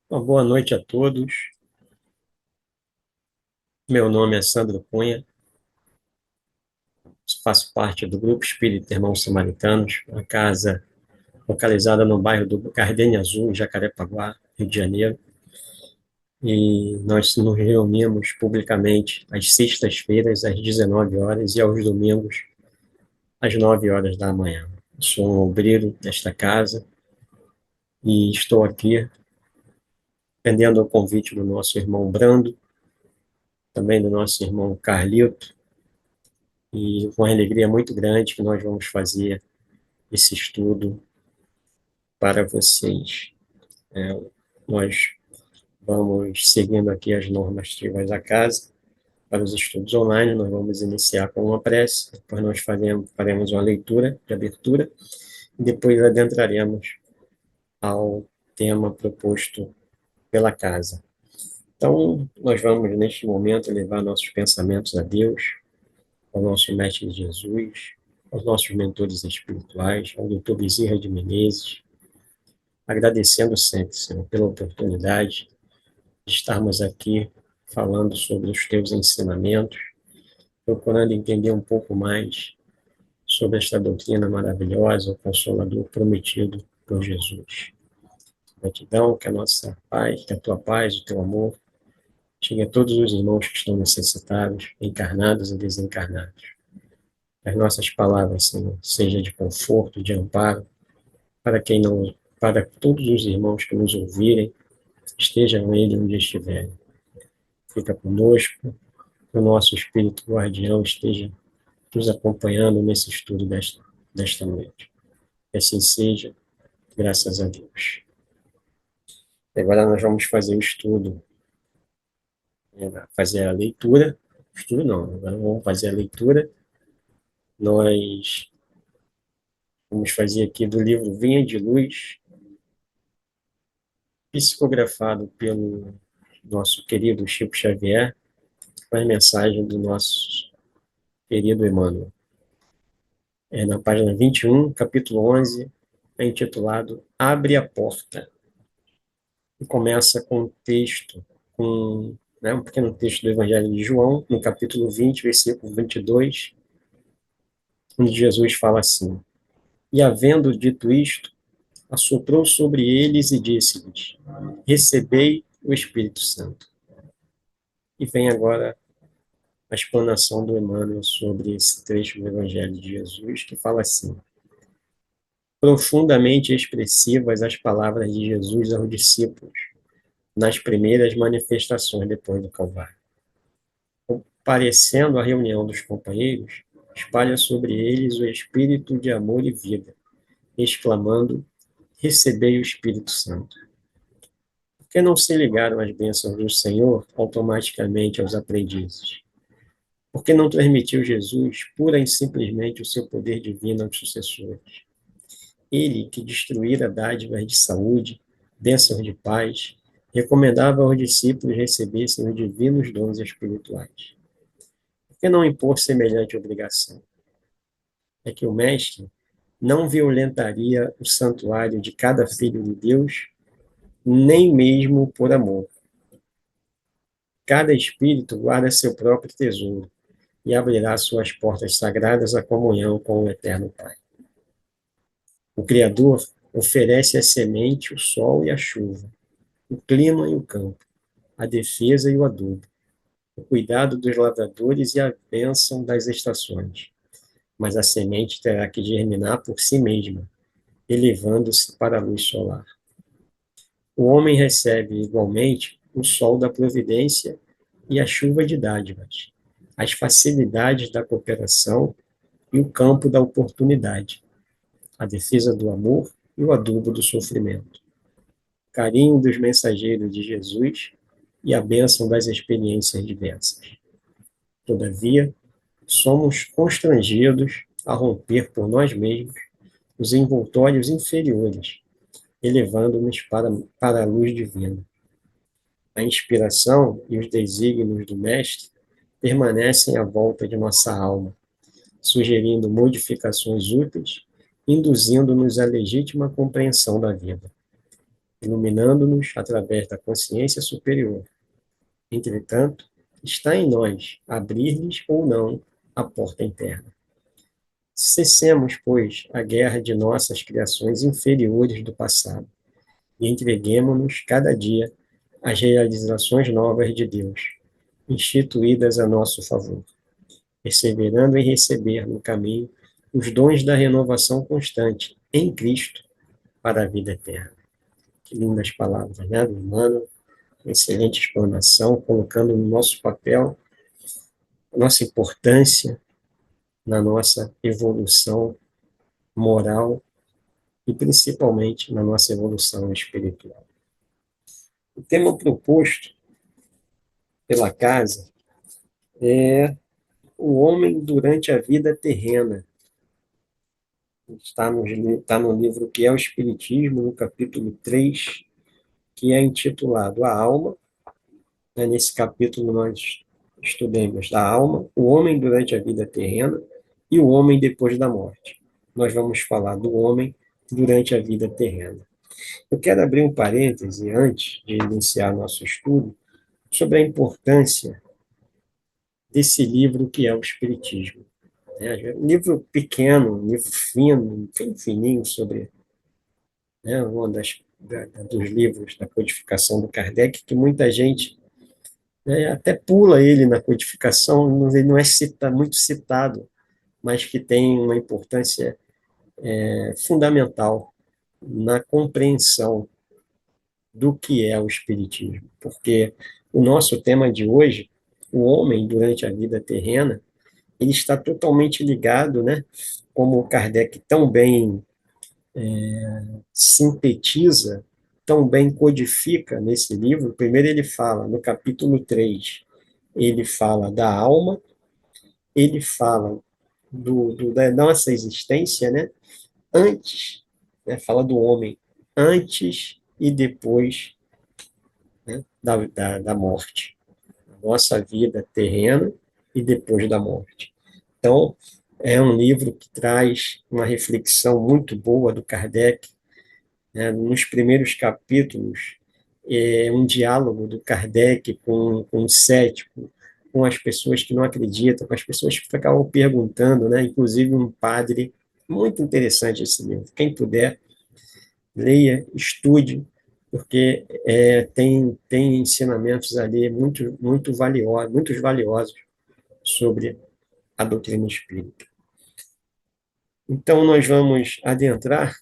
Uma boa noite a todos. Meu nome é Sandro Cunha, faço parte do Grupo Espírita Irmãos Samaritanos, uma casa localizada no bairro do Gardenia Azul, em Jacarepaguá, Rio de Janeiro. E nós nos reunimos publicamente às sextas-feiras, às 19 horas, e aos domingos, às 9 horas da manhã. Sou um obreiro desta casa e estou aqui atendendo ao convite do nosso irmão Brando, também do nosso irmão Carlito, e com uma alegria muito grande que nós vamos fazer esse estudo para vocês. Nós vamos seguindo aqui as normativas da casa. Para os estudos online, nós vamos iniciar com uma prece, depois nós faremos uma leitura de abertura, e depois adentraremos ao tema proposto pela casa. Então, nós vamos, neste momento, levar nossos pensamentos a Deus, ao nosso Mestre Jesus, aos nossos mentores espirituais, ao Dr. Bezerra de Menezes, agradecendo sempre, Senhor, pela oportunidade de estarmos aqui falando sobre os teus ensinamentos, procurando entender um pouco mais sobre esta doutrina maravilhosa, o Consolador prometido por Jesus. Gratidão, que a nossa paz, que a tua paz, o teu amor, chegue a todos os irmãos que estão necessitados, encarnados e desencarnados. Que as nossas palavras, Senhor, sejam de conforto, de amparo, para quem não, para todos os irmãos que nos ouvirem, estejam ele onde estiverem. Fica conosco, que o nosso Espírito Guardião esteja nos acompanhando nesse estudo desta noite. Que assim seja, graças a Deus. Agora nós vamos fazer o estudo, fazer a leitura. Estudo não, agora vamos fazer a leitura. Nós vamos fazer aqui do livro Vinha de Luz, psicografado pelo nosso querido Chico Xavier, com a mensagem do nosso querido Emmanuel. Na página 21, capítulo 11, é intitulado Abre a Porta. E começa com um texto, um pequeno texto do Evangelho de João, no capítulo 20, versículo 22, onde Jesus fala assim: E havendo dito isto, assoprou sobre eles e disse-lhes: Recebei o Espírito Santo. E vem agora a explanação do Emmanuel sobre esse trecho do Evangelho de Jesus, que fala assim: Profundamente expressivas as palavras de Jesus aos discípulos, nas primeiras manifestações depois do Calvário. Parecendo a reunião dos companheiros, espalha sobre eles o espírito de amor e vida, exclamando: Recebei o Espírito Santo. Por que não se ligaram às bênçãos do Senhor automaticamente aos aprendizes? Por que não transmitiu Jesus pura e simplesmente o seu poder divino aos sucessores? Ele que destruíra dádivas de saúde, bênçãos de paz, recomendava aos discípulos recebessem os divinos dons espirituais. Por que não impor semelhante obrigação? É que o Mestre não violentaria o santuário de cada filho de Deus, nem mesmo por amor. Cada espírito guarda seu próprio tesouro e abrirá suas portas sagradas à comunhão com o Eterno Pai. O Criador oferece a semente, o sol e a chuva, o clima e o campo, a defesa e o adubo, o cuidado dos lavradores e a bênção das estações. Mas a semente terá que germinar por si mesma, elevando-se para a luz solar. O homem recebe igualmente o sol da providência e a chuva de dádivas, as facilidades da cooperação e o campo da oportunidade, a defesa do amor e o adubo do sofrimento, o carinho dos mensageiros de Jesus e a bênção das experiências diversas. Todavia, somos constrangidos a romper por nós mesmos os envoltórios inferiores, elevando-nos para a luz divina. A inspiração e os desígnios do Mestre permanecem à volta de nossa alma, sugerindo modificações úteis, induzindo-nos à legítima compreensão da vida, iluminando-nos através da consciência superior. Entretanto, está em nós abrir-lhes ou não a porta interna. Cessemos, pois, a guerra de nossas criações inferiores do passado e entreguemo-nos cada dia às realizações novas de Deus, instituídas a nosso favor, perseverando em receber no caminho os dons da renovação constante em Cristo para a vida eterna. Que lindas palavras, né, do Emmanuel? Excelente explanação, colocando no nosso papel a nossa importância na nossa evolução moral e principalmente na nossa evolução espiritual. O tema proposto pela casa é o homem durante a vida terrena. Está no livro Que é o Espiritismo, no capítulo 3, que é intitulado A Alma. Nesse capítulo nós estudemos a alma, o homem durante a vida terrena e o homem depois da morte. Nós vamos falar do homem durante a vida terrena. Eu quero abrir um parêntese antes de iniciar nosso estudo sobre a importância desse livro que é o Espiritismo. Um livro pequeno, um livro fino, bem fininho sobre, né, dos livros da codificação do Kardec, que muita gente, né, até pula ele na codificação, ele não é muito citado, mas que tem uma importância fundamental na compreensão do que é o Espiritismo. Porque o nosso tema de hoje, o homem durante a vida terrena, ele está totalmente ligado, né, como Kardec tão bem sintetiza, tão bem codifica nesse livro. Primeiro ele fala, no capítulo 3, ele fala da alma, ele fala da nossa existência, né, antes, né, fala do homem antes e depois, né, da morte. A nossa vida terrena e depois da morte. Então, é um livro que traz uma reflexão muito boa do Kardec, né? Nos primeiros capítulos, é um diálogo do Kardec com o cético, com as pessoas que não acreditam, com as pessoas que ficavam perguntando, né? Inclusive um padre. Muito interessante esse livro. Quem puder, leia, estude, porque tem ensinamentos ali muitos valiosos sobre a doutrina espírita. Então, nós vamos adentrar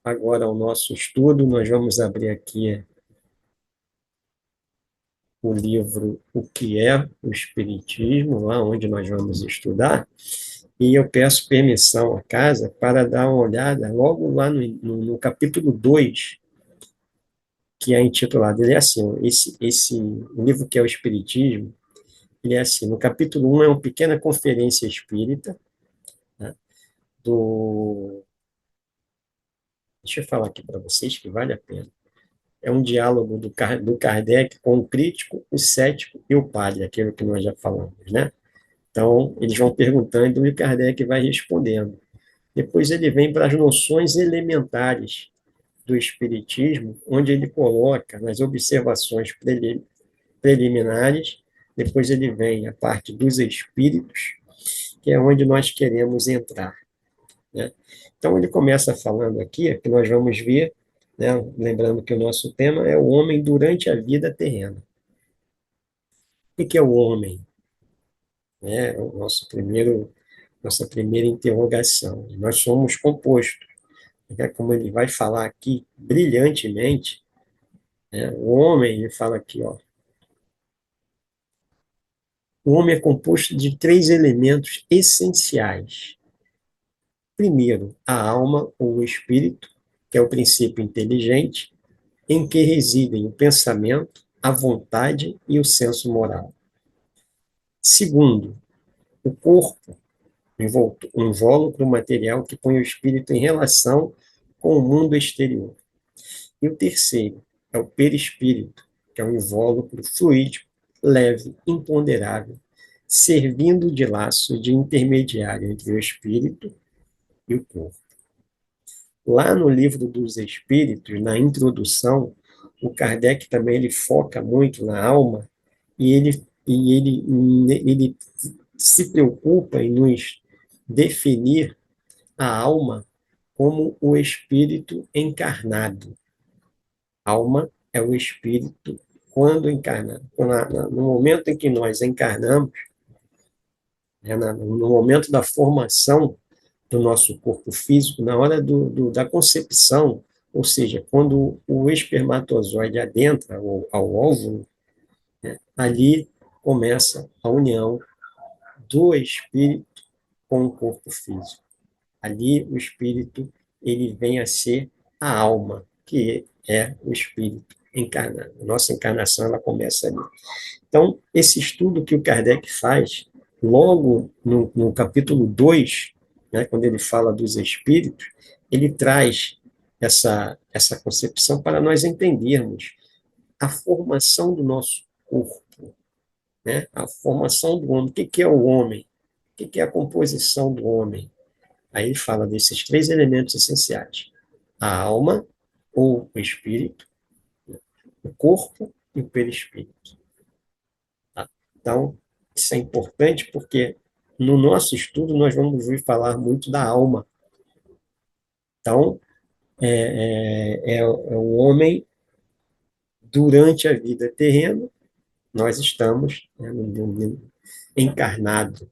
agora ao nosso estudo, nós vamos abrir aqui o livro O que é o Espiritismo, lá onde nós vamos estudar, e eu peço permissão à casa para dar uma olhada logo lá no capítulo 2, que é intitulado, ele é assim, o livro que é o Espiritismo, ele é assim, no capítulo 1 é uma pequena conferência espírita, né, deixa eu falar aqui para vocês que vale a pena. é um diálogo do Kardec com o crítico, o cético e o padre, aquilo que nós já falamos, né? Então, eles vão perguntando e o Kardec vai respondendo. Depois ele vem para as noções elementares do Espiritismo, onde ele coloca nas observações preliminares, depois ele vem a parte dos espíritos, que é onde nós queremos entrar, né? Então, ele começa falando aqui, que nós vamos ver, né, lembrando que o nosso tema é o homem durante a vida terrena. O que é o homem? É o nossa primeira interrogação. Nós somos compostos, né, como ele vai falar aqui brilhantemente, né, o homem, ele fala aqui, ó, o homem é composto de três elementos essenciais. Primeiro, a alma ou o espírito, que é o princípio inteligente, em que residem o pensamento, a vontade e o senso moral. Segundo, o corpo, um invólucro material que põe o espírito em relação com o mundo exterior. E o terceiro é o perispírito, que é um invólucro fluídico, leve, imponderável, servindo de laço de intermediário entre o espírito e o corpo. Lá no livro dos Espíritos, na introdução, o Kardec também ele foca muito na alma e ele se preocupa em nos definir a alma como o espírito encarnado. Alma é o espírito quando encarnado. No momento em que nós encarnamos, né, no momento da formação do nosso corpo físico, na hora da concepção, ou seja, quando o espermatozoide adentra ao óvulo, né, ali começa a união do espírito com o corpo físico. Ali o espírito ele vem a ser a alma, que é o espírito encarnado. A nossa encarnação ela começa ali. Então, esse estudo que o Kardec faz, logo no capítulo 2, né, quando ele fala dos espíritos, ele traz essa concepção para nós entendermos a formação do nosso corpo, né, a formação do homem. O que é o homem? O que é a composição do homem? Aí ele fala desses três elementos essenciais: a alma, ou o espírito, o corpo e o perispírito. Tá? Então, isso é importante porque no nosso estudo nós vamos ouvir falar muito da alma. Então, é o homem durante a vida terrena, nós estamos, né, encarnados.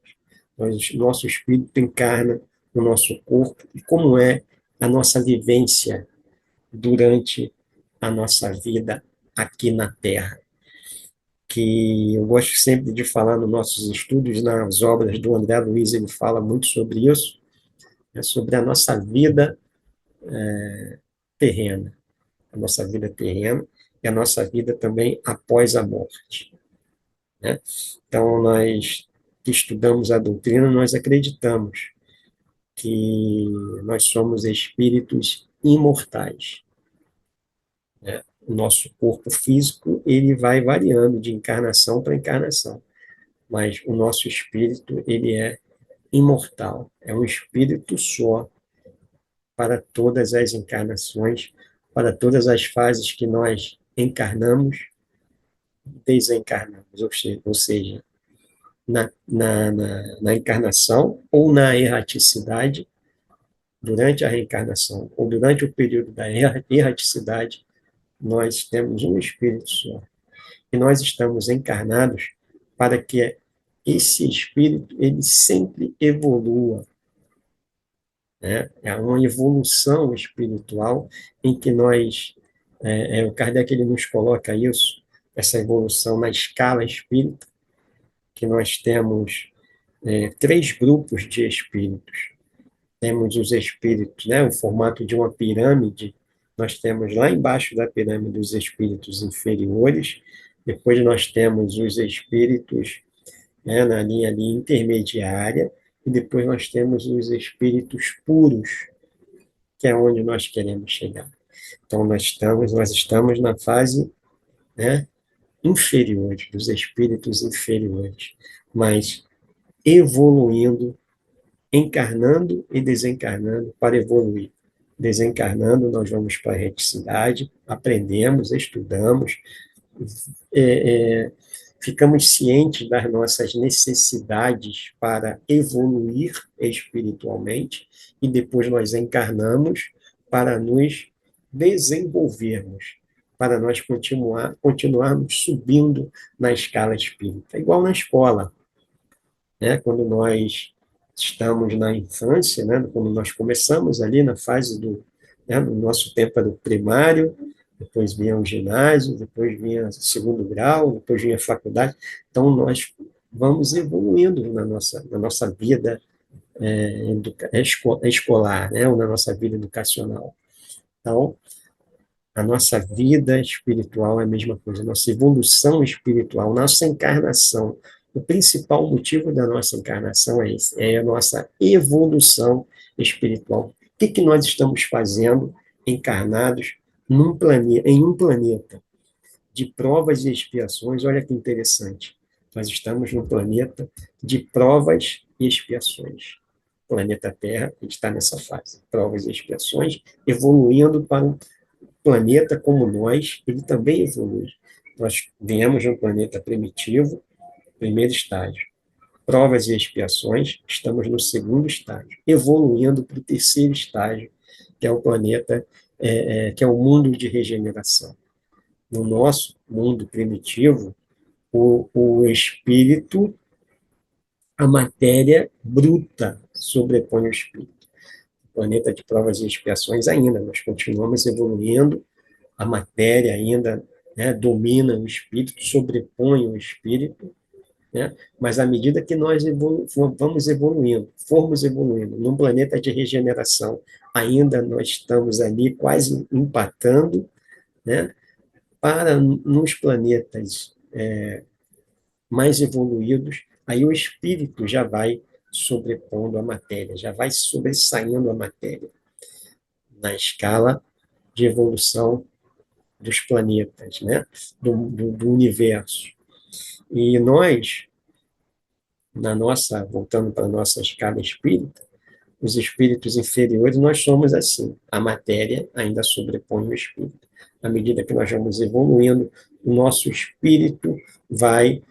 Nosso espírito encarna no nosso corpo. E como é a nossa vivência durante a nossa vida aqui na Terra? Que eu gosto sempre de falar nos nossos estudos, nas obras do André Luiz, ele fala muito sobre isso, né, sobre a nossa vida terrena, a nossa vida terrena e a nossa vida também após a morte, né? Então, nós que estudamos a doutrina, nós acreditamos que nós somos espíritos imortais, né? O nosso corpo físico, ele vai variando de encarnação para encarnação, mas o nosso espírito, ele é imortal, é um espírito só para todas as encarnações, para todas as fases que nós encarnamos, desencarnamos, ou seja, na encarnação ou na erraticidade, durante a reencarnação ou durante o período da erraticidade, nós temos um espírito só. E nós estamos encarnados para que esse espírito ele sempre evolua, né? É uma evolução espiritual em que nós, o Kardec ele nos coloca isso, essa evolução na escala espírita, que nós temos três grupos de espíritos. Temos os espíritos, né, o formato de uma pirâmide, nós temos lá embaixo da pirâmide os espíritos inferiores, depois nós temos os espíritos, né, na linha ali intermediária, e depois nós temos os espíritos puros, que é onde nós queremos chegar. Então, nós estamos na fase, né, inferior, dos espíritos inferiores, mas evoluindo, encarnando e desencarnando para evoluir. Desencarnando, nós vamos para a reticidade, aprendemos, estudamos, é, é, ficamos cientes das nossas necessidades para evoluir espiritualmente, e depois nós encarnamos para nos desenvolvermos, para nós continuarmos subindo na escala espírita. Igual na escola, né? Quando nós estamos na infância, né? Quando nós começamos ali na fase né? No nosso tempo era o primário, depois vinha o ginásio, depois vinha o segundo grau, depois vinha a faculdade. Então, nós vamos evoluindo na nossa vida escolar, né? Ou na nossa vida educacional. Então, a nossa vida espiritual é a mesma coisa, a nossa evolução espiritual, nossa encarnação. O principal motivo da nossa encarnação é esse, é a nossa evolução espiritual. O que nós estamos fazendo encarnados em um planeta de provas e expiações? Olha que interessante. Nós estamos num planeta de provas e expiações. O planeta Terra, a gente está nessa fase, provas e expiações, evoluindo para um planeta como nós, ele também evolui. Nós viemos de um planeta primitivo, primeiro estágio. Provas e expiações, estamos no segundo estágio, evoluindo para o terceiro estágio, que é o planeta, que é o mundo de regeneração. No nosso mundo primitivo, o espírito, a matéria bruta sobrepõe o espírito. Planeta de provas e expiações ainda, nós continuamos evoluindo, a matéria ainda, né, domina o espírito, sobrepõe o espírito, né, mas à medida que nós formos evoluindo, num planeta de regeneração, ainda nós estamos ali quase empatando, né, para nos planetas mais evoluídos, aí o espírito já vai sobrepondo a matéria, já vai sobressaindo a matéria na escala de evolução dos planetas, né? do universo. E nós, voltando para a nossa escala espírita, os espíritos inferiores, nós somos assim. A matéria ainda sobrepõe o espírito. À medida que nós vamos evoluindo, o nosso espírito vai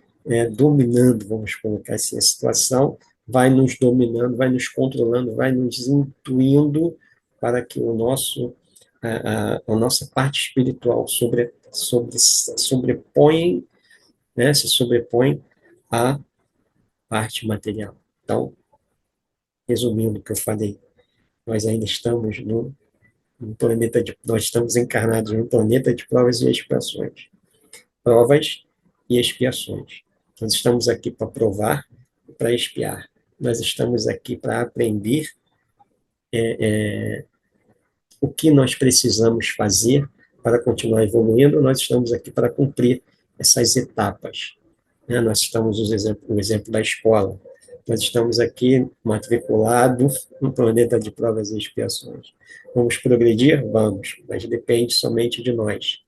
dominando, vamos colocar assim, a situação, vai nos dominando, vai nos controlando, vai nos intuindo para que a nossa parte espiritual se sobrepõe à parte material. Então, resumindo o que eu falei, nós ainda estamos nós estamos encarnados num planeta de provas e expiações. Provas e expiações. Nós estamos aqui para provar e para expiar. Nós estamos aqui para aprender o que nós precisamos fazer para continuar evoluindo. Nós estamos aqui para cumprir essas etapas. Né? Nós estamos, o exemplo da escola. Nós estamos aqui matriculados no planeta de provas e expiações. Vamos progredir? Vamos, mas depende somente de nós.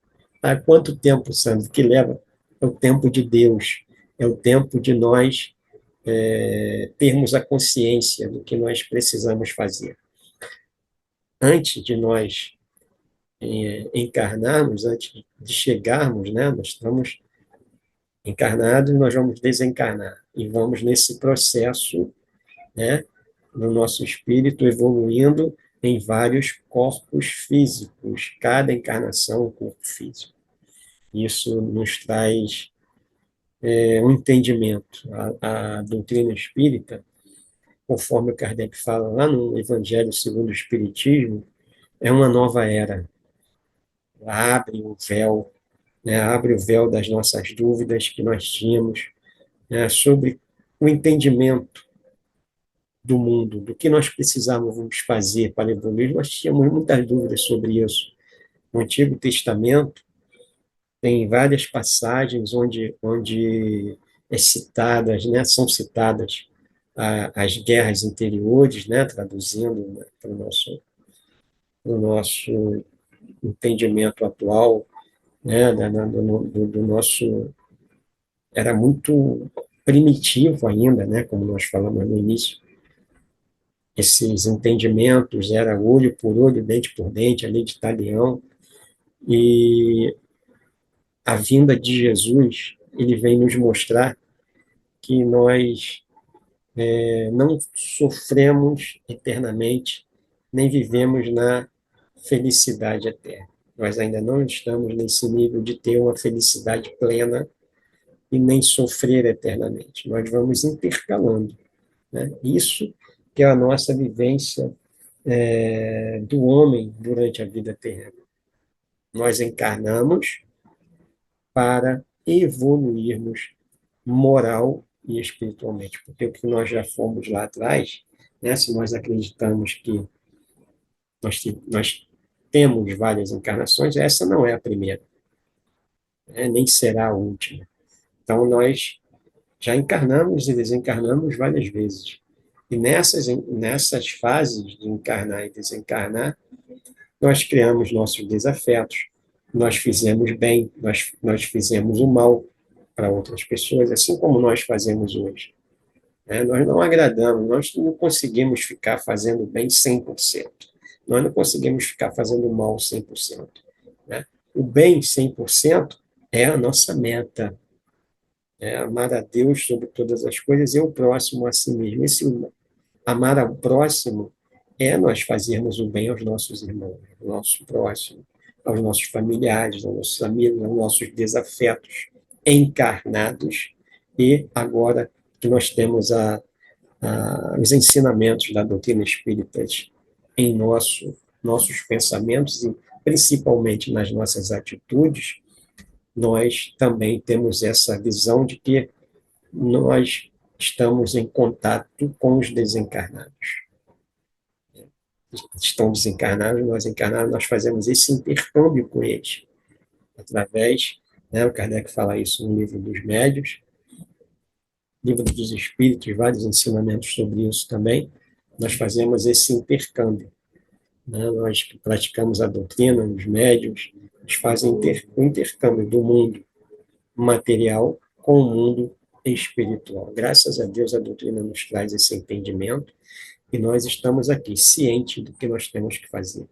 Há quanto tempo, Sandro, que leva? É o tempo de Deus, é o tempo de nós termos a consciência do que nós precisamos fazer. Antes de nós encarnarmos, antes de chegarmos, né, nós estamos encarnados, nós vamos desencarnar, e vamos nesse processo, né, no nosso espírito, evoluindo em vários corpos físicos, cada encarnação um corpo físico. Isso nos traz um entendimento. A doutrina espírita, conforme o Kardec fala lá no Evangelho segundo o Espiritismo, é uma nova era. Abre o véu, né, abre o véu das nossas dúvidas que nós tínhamos, né, sobre o entendimento do mundo, do que nós precisávamos fazer para evoluir. Nós tínhamos muitas dúvidas sobre isso. No Antigo Testamento tem várias passagens onde são citadas as guerras interiores, né, traduzindo, né, para o nosso entendimento atual, né, do nosso, era muito primitivo ainda, né, como nós falamos no início, esses entendimentos, era olho por olho, dente por dente, a lei de Talião, e a vinda de Jesus, ele vem nos mostrar que nós não sofremos eternamente, nem vivemos na felicidade eterna. Nós ainda não estamos nesse nível de ter uma felicidade plena e nem sofrer eternamente. Nós vamos intercalando, né? Isso que é a nossa vivência do homem durante a vida terrena. Nós encarnamos para evoluirmos moral e espiritualmente, porque o que nós já fomos lá atrás, né, se nós acreditamos que nós temos várias encarnações, essa não é a primeira, né, nem será a última. Então, nós já encarnamos e desencarnamos várias vezes. E nessas fases de encarnar e desencarnar, nós criamos nossos desafetos, nós fizemos bem, nós fizemos o mal para outras pessoas, assim como nós fazemos hoje. Né? Nós não agradamos, nós não conseguimos ficar fazendo bem 100%. Nós não conseguimos ficar fazendo mal 100%. Né? O bem 100% é a nossa meta, é amar a Deus sobre todas as coisas e o próximo a si mesmo. Esse amar ao próximo é nós fazermos o bem aos nossos irmãos, ao nosso próximo, aos nossos familiares, aos nossos amigos, aos nossos desafetos encarnados, e agora que nós temos os ensinamentos da doutrina espírita em nossos pensamentos e principalmente nas nossas atitudes, nós também temos essa visão de que nós estamos em contato com os desencarnados. Estão desencarnados, nós encarnados, nós fazemos esse intercâmbio com eles, através, né, o Kardec fala isso no livro dos Médiuns, livro dos Espíritos, vários ensinamentos sobre isso também, nós fazemos esse intercâmbio. Né? Nós que praticamos a doutrina, os médiuns, eles fazem o intercâmbio do mundo material com o mundo espiritual. Graças a Deus, a doutrina nos traz esse entendimento e nós estamos aqui, cientes do que nós temos que fazer,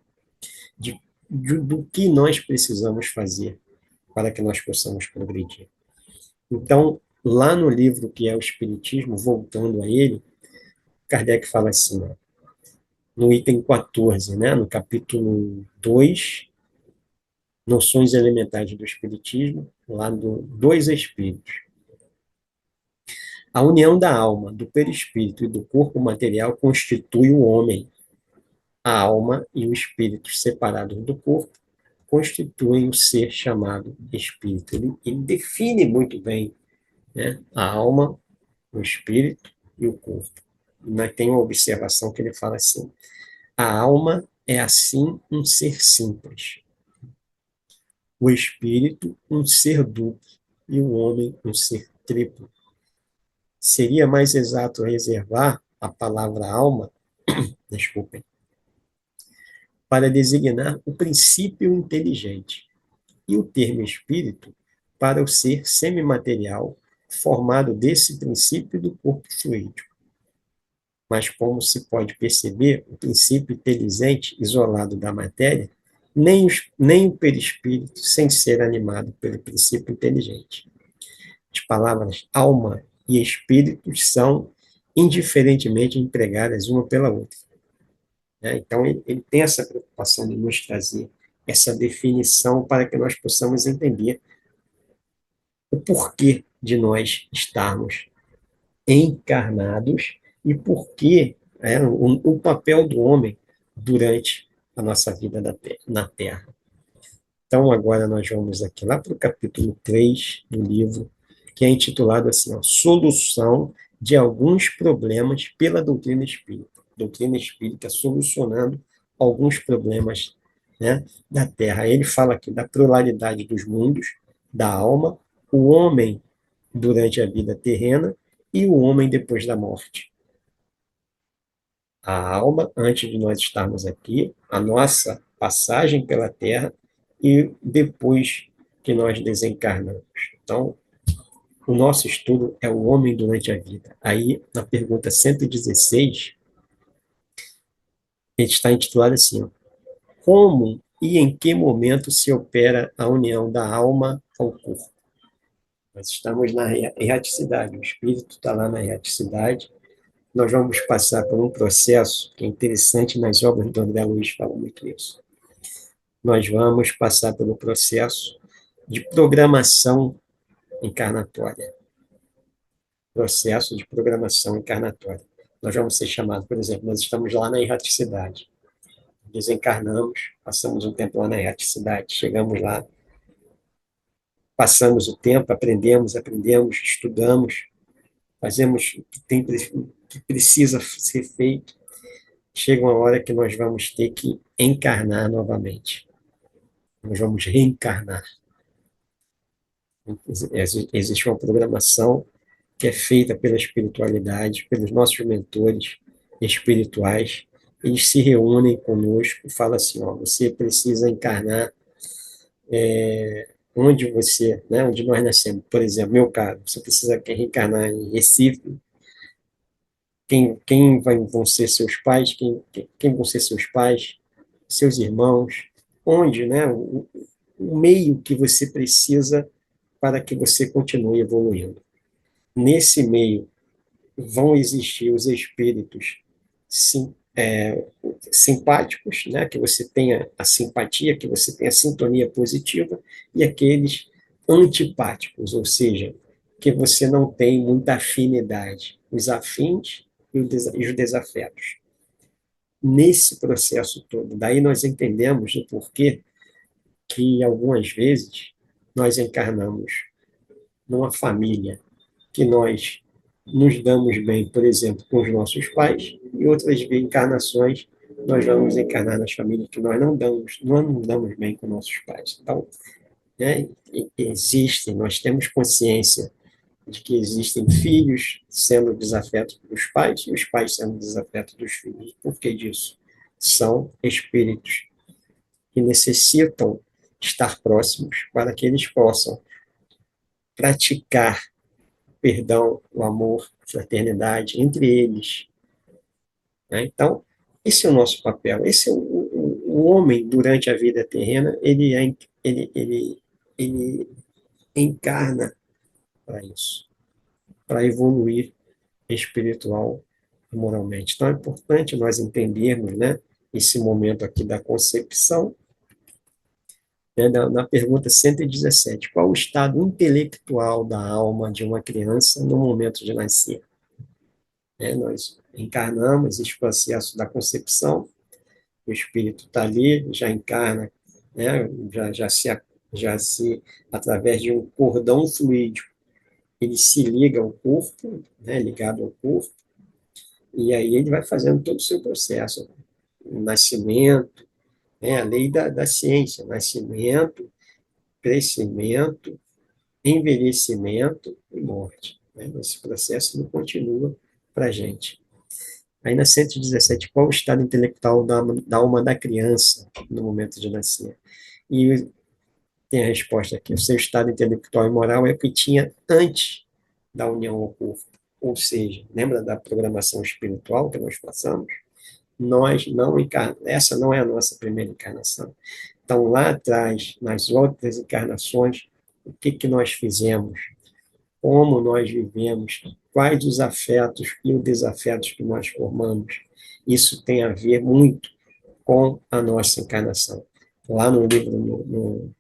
do que nós precisamos fazer para que nós possamos progredir. Então, lá no livro que é o Espiritismo, voltando a ele, Kardec fala assim, ó, no item 14, né, no capítulo 2, Noções Elementares do Espiritismo, lá do Dois Espíritos. A união da alma, do perispírito e do corpo material constitui o homem. A alma e o espírito separados do corpo constituem o ser chamado espírito. Ele define muito bem, né, a alma, o espírito e o corpo. Mas tem uma observação que ele fala assim: a alma é assim um ser simples, o espírito um ser duplo e o homem um ser triplo. Seria mais exato reservar a palavra alma, desculpem, para designar o princípio inteligente, e o termo espírito para o ser semimaterial formado desse princípio do corpo fluídico. Mas, como se pode perceber, o princípio inteligente isolado da matéria, nem o perispírito sem ser animado pelo princípio inteligente. As palavras alma e espírito são indiferentemente empregadas uma pela outra. Então, ele tem essa preocupação de nos trazer essa definição para que nós possamos entender o porquê de nós estarmos encarnados e porquê o papel do homem durante a nossa vida na Terra. Então, agora nós vamos aqui lá para o capítulo 3 do livro, que é intitulado assim, ó, Solução de alguns problemas pela doutrina espírita. Doutrina espírita solucionando alguns problemas, né, da Terra. Ele fala aqui da pluralidade dos mundos, da alma, o homem durante a vida terrena e o homem depois da morte. A alma, antes de nós estarmos aqui, a nossa passagem pela Terra e depois que nós desencarnamos. Então, o nosso estudo é o homem durante a vida. Aí, na pergunta 116, ele está intitulado assim: ó, como e em que momento se opera a união da alma ao corpo? Nós estamos na erraticidade, o espírito está lá na erraticidade. Nós vamos passar por um processo que é interessante, nas obras do André Luiz fala muito isso. Nós vamos passar pelo processo de programação encarnatória. Processo de programação encarnatória. Nós vamos ser chamados, por exemplo, nós estamos lá na erraticidade. Desencarnamos, passamos um tempo lá na erraticidade, chegamos lá, passamos o tempo, aprendemos, estudamos, fazemos o que precisa ser feito. Chega uma hora que nós vamos ter que encarnar novamente. Nós vamos reencarnar. Existe uma programação que é feita pela espiritualidade, pelos nossos mentores espirituais. Eles se reúnem conosco e falam assim: ó, você precisa encarnar onde você, né, onde nós nascemos. Por exemplo, meu caso, você precisa reencarnar em Recife. Vão ser seus pais? Quem vão ser seus pais? Seus irmãos? Onde, né? O meio que você precisa para que você continue evoluindo. Nesse meio vão existir os espíritos sim, simpáticos, né? Que você tenha a simpatia, que você tenha a sintonia positiva, e aqueles antipáticos, ou seja, que você não tem muita afinidade, os afins e os desafetos. Nesse processo todo, daí nós entendemos o porquê que algumas vezes nós encarnamos numa família que nós nos damos bem, por exemplo, com os nossos pais, e outras encarnações nós vamos encarnar nas famílias que nós não damos bem com nossos pais. Então, né, nós temos consciência de que existem filhos sendo desafetos dos pais e os pais sendo desafetos dos filhos. Por que disso? São espíritos que necessitam estar próximos para que eles possam praticar perdão, o amor, a fraternidade entre eles. Né? Então, esse é o nosso papel. Esse é o homem, durante a vida terrena, ele encarna para isso, para evoluir espiritual e moralmente. Então, é importante nós entendermos, né, esse momento aqui da concepção, né, na pergunta 117, qual o estado intelectual da alma de uma criança no momento de nascer? Né? Nós encarnamos esse processo da concepção, o espírito está ali, já encarna, né? já se, através de um cordão fluídico, ele se liga ao corpo, né? Ligado ao corpo, e aí ele vai fazendo todo o seu processo, o nascimento, né? A lei da ciência, nascimento, crescimento, envelhecimento e morte. Né? Esse processo não continua para a gente. Aí na 117, qual o estado intelectual da alma da criança no momento de nascer? E tem a resposta aqui: o seu estado intelectual e moral é o que tinha antes da união ao corpo. Ou seja, lembra da programação espiritual que nós passamos? Nós não encarnamos, essa não é a nossa primeira encarnação. Então, lá atrás, nas outras encarnações, o que nós fizemos? Como nós vivemos, quais os afetos e os desafetos que nós formamos. Isso tem a ver muito com a nossa encarnação. Lá no livro, no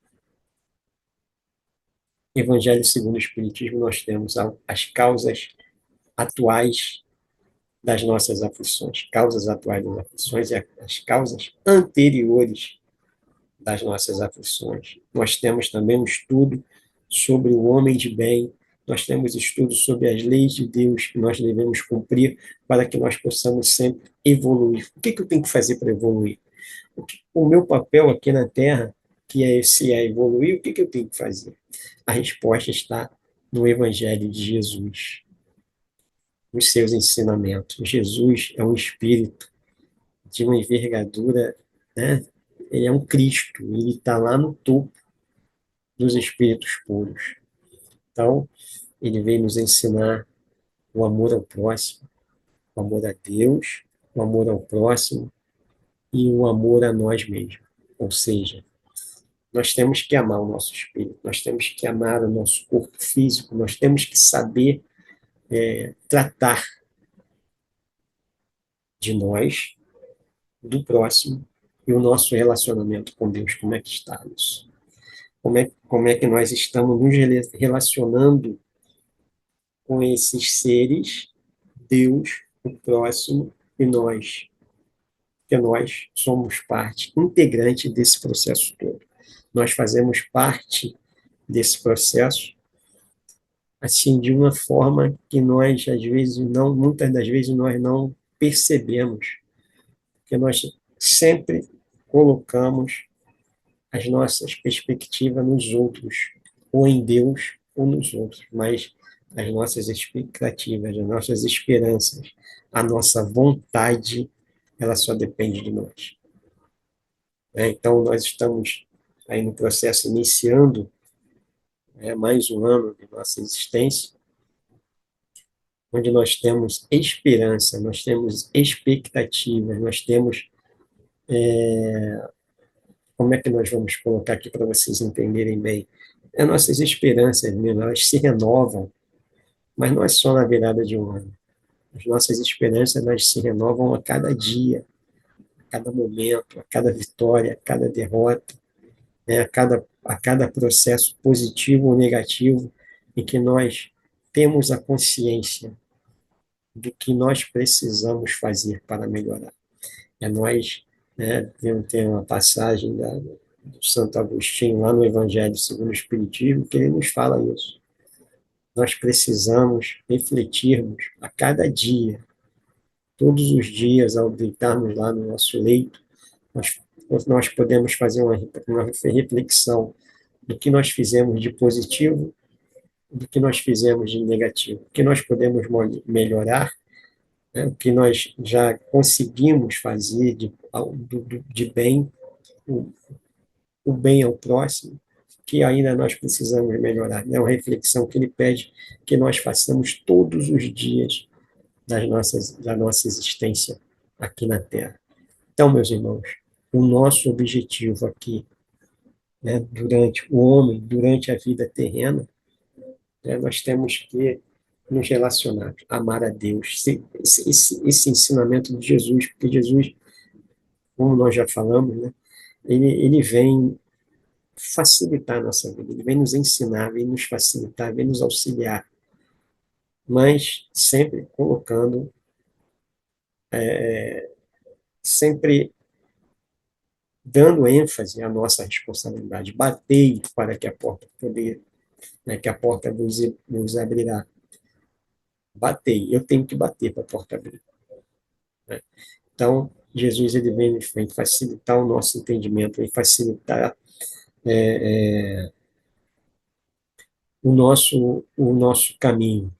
Evangelho segundo o Espiritismo, nós temos as causas atuais das nossas aflições, causas atuais das aflições e as causas anteriores das nossas aflições. Nós temos também um estudo sobre o homem de bem, nós temos estudos sobre as leis de Deus que nós devemos cumprir para que nós possamos sempre evoluir. O que eu tenho que fazer para evoluir? O meu papel aqui na Terra, se é evoluir, o que eu tenho que fazer? A resposta está no Evangelho de Jesus, nos seus ensinamentos. Jesus é um espírito de uma envergadura, né, ele é um Cristo, ele está lá no topo dos espíritos puros. Então, ele veio nos ensinar o amor ao próximo, o amor a Deus, o amor ao próximo e o amor a nós mesmos. Ou seja, nós temos que amar o nosso espírito, nós temos que amar o nosso corpo físico, nós temos que saber tratar de nós, do próximo e o nosso relacionamento com Deus, como é que está isso? Como é que nós estamos nos relacionando com esses seres, Deus, o próximo e nós, porque nós somos parte integrante desse processo todo. Nós fazemos parte desse processo, assim, de uma forma que nós, às vezes, não, muitas das vezes, nós não percebemos, porque nós sempre colocamos as nossas perspectivas nos outros, ou em Deus, ou nos outros, mas as nossas expectativas, as nossas esperanças, a nossa vontade, ela só depende de nós. Então, nós estamos aí no processo iniciando mais um ano de nossa existência, onde nós temos esperança, nós temos expectativas, nós temos. Como é que nós vamos colocar aqui para vocês entenderem bem? As nossas esperanças mesmo, elas se renovam, mas não é só na virada de um ano. As nossas esperanças, elas se renovam a cada dia, a cada momento, a cada vitória, a cada derrota, a cada processo positivo ou negativo em que nós temos a consciência do que nós precisamos fazer para melhorar. Nós, tem uma passagem do Santo Agostinho lá no Evangelho segundo o Espiritismo que ele nos fala isso. Nós precisamos refletirmos a cada dia, todos os dias, ao deitarmos lá no nosso leito, nós podemos fazer uma reflexão do que nós fizemos de positivo, do que nós fizemos de negativo, o que nós podemos melhorar, o que nós já conseguimos fazer de bem, o bem ao próximo, que ainda nós precisamos melhorar. É uma reflexão que ele pede que nós façamos todos os dias da nossa existência aqui na Terra. Então, meus irmãos, o nosso objetivo aqui, durante o homem, durante a vida terrena, nós temos que nos relacionar, amar a Deus. Esse ensinamento de Jesus, porque Jesus, como nós já falamos, ele vem facilitar a nossa vida, ele vem nos ensinar, vem nos facilitar, vem nos auxiliar, mas sempre colocando, sempre dando ênfase à nossa responsabilidade. Batei para que a porta que a porta nos abrirá. Batei, eu tenho que bater para a porta abrir. Então, Jesus ele vem facilitar o nosso entendimento, vem facilitar o nosso caminho.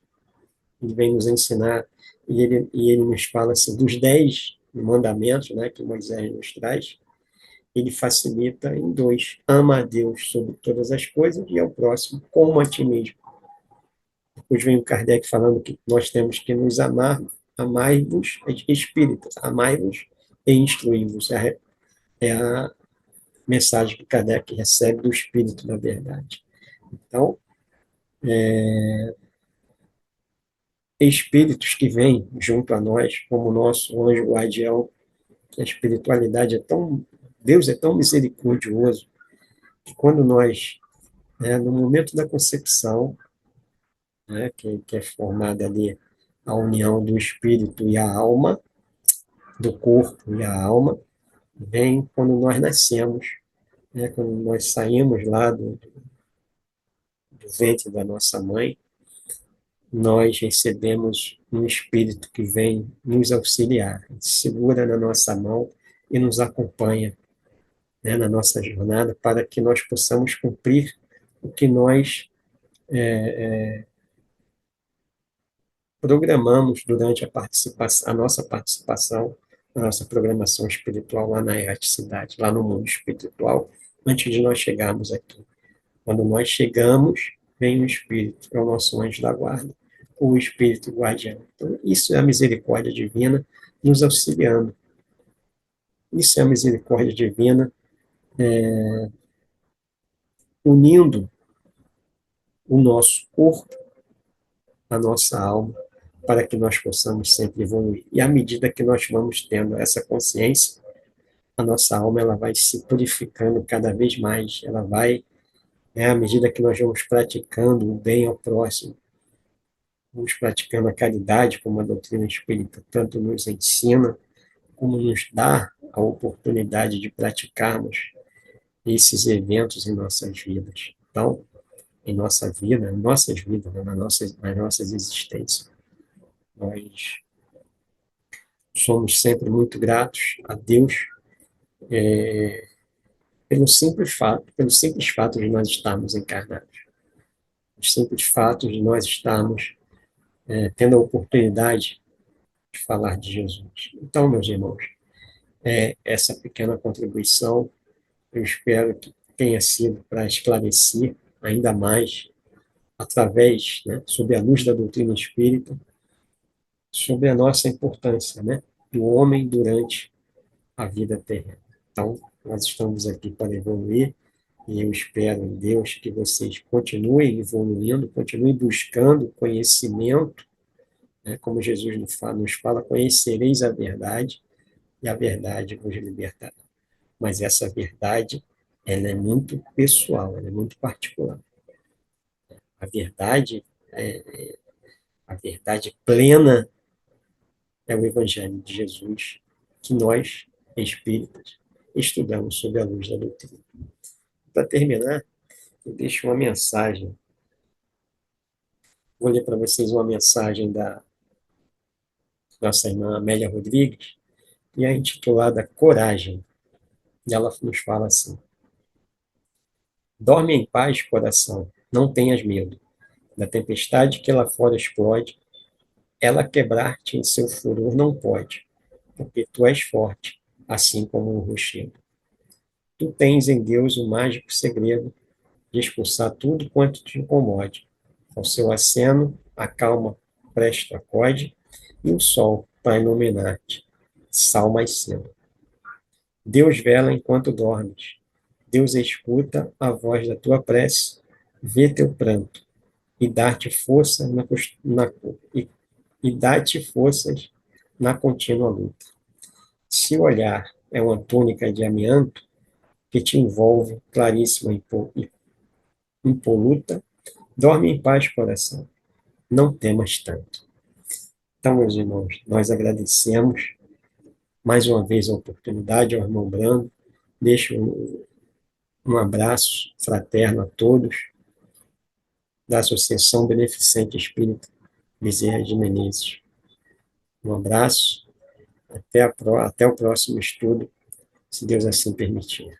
Ele vem nos ensinar, e ele nos fala assim, dos 10 mandamentos, que Moisés nos traz, ele facilita em 2. Ama a Deus sobre todas as coisas e ao próximo como a ti mesmo. Depois vem o Kardec falando que nós temos que nos amar, amai-vos espíritas, amai-vos e instruí-vos. É a mensagem que Kardec recebe do Espírito da Verdade. Então, espíritos que vêm junto a nós, como o nosso anjo guardião, que a espiritualidade Deus é tão misericordioso, que quando nós, no momento da concepção, que é formada ali a união do espírito e a alma, do corpo e a alma, vem quando nós nascemos, quando nós saímos lá do ventre da nossa mãe, nós recebemos um espírito que vem nos auxiliar, segura na nossa mão e nos acompanha, na nossa jornada, para que nós possamos cumprir o que nós programamos durante a nossa participação a nossa programação espiritual lá na erraticidade, lá no mundo espiritual, antes de nós chegarmos aqui. Quando nós chegamos, vem o Espírito, que é o nosso anjo da guarda, o Espírito guardião. Então, isso é a misericórdia divina nos auxiliando. Isso é a misericórdia divina unindo o nosso corpo, a nossa alma, para que nós possamos sempre evoluir. E à medida que nós vamos tendo essa consciência, a nossa alma ela vai se purificando cada vez mais, ela vai, à medida que nós vamos praticando o bem ao próximo, vamos praticando a caridade, como a doutrina espírita tanto nos ensina, como nos dá a oportunidade de praticarmos esses eventos em nossas vidas. Então, em nossa vida, em nossas vidas, nas nossas existências, nós somos sempre muito gratos a Deus pelo simples fato de nós estarmos encarnados, o simples fato de nós estarmos tendo a oportunidade de falar de Jesus. Então, meus irmãos, essa pequena contribuição, eu espero que tenha sido para esclarecer ainda mais, através, né, sob a luz da doutrina espírita, sobre a nossa importância, né, do homem durante a vida terrena. Então, nós estamos aqui para evoluir, e eu espero em Deus que vocês continuem evoluindo, continuem buscando conhecimento, né, como Jesus nos fala, conhecereis a verdade, e a verdade vos libertará. Mas essa verdade, ela é muito pessoal, ela é muito particular. A verdade, a verdade plena é o Evangelho de Jesus, que nós, espíritas, estudamos sob a luz da doutrina. Para terminar, eu deixo uma mensagem. Vou ler para vocês uma mensagem da nossa irmã Amélia Rodrigues, e é intitulada Coragem. E ela nos fala assim: dorme em paz, coração, não tenhas medo. Da tempestade que lá fora explode, ela quebrar-te em seu furor não pode, porque tu és forte, assim como um rochedo. Tu tens em Deus o mágico segredo de expulsar tudo quanto te incomode. Ao seu aceno, a calma presta acode, e o sol para iluminar-te, sal mais cedo. Deus vela enquanto dormes. Deus escuta a voz da tua prece, vê teu pranto, e dá-te força e dá-te forças na contínua luta. Se o olhar é uma túnica de amianto que te envolve, claríssima e impoluta, dorme em paz, coração, não temas tanto. Então, meus irmãos, nós agradecemos mais uma vez a oportunidade ao irmão Brando, deixo um abraço fraterno a todos da Associação Beneficente Espírita Bezerra de Menezes. Um abraço, até o próximo estudo, se Deus assim permitir.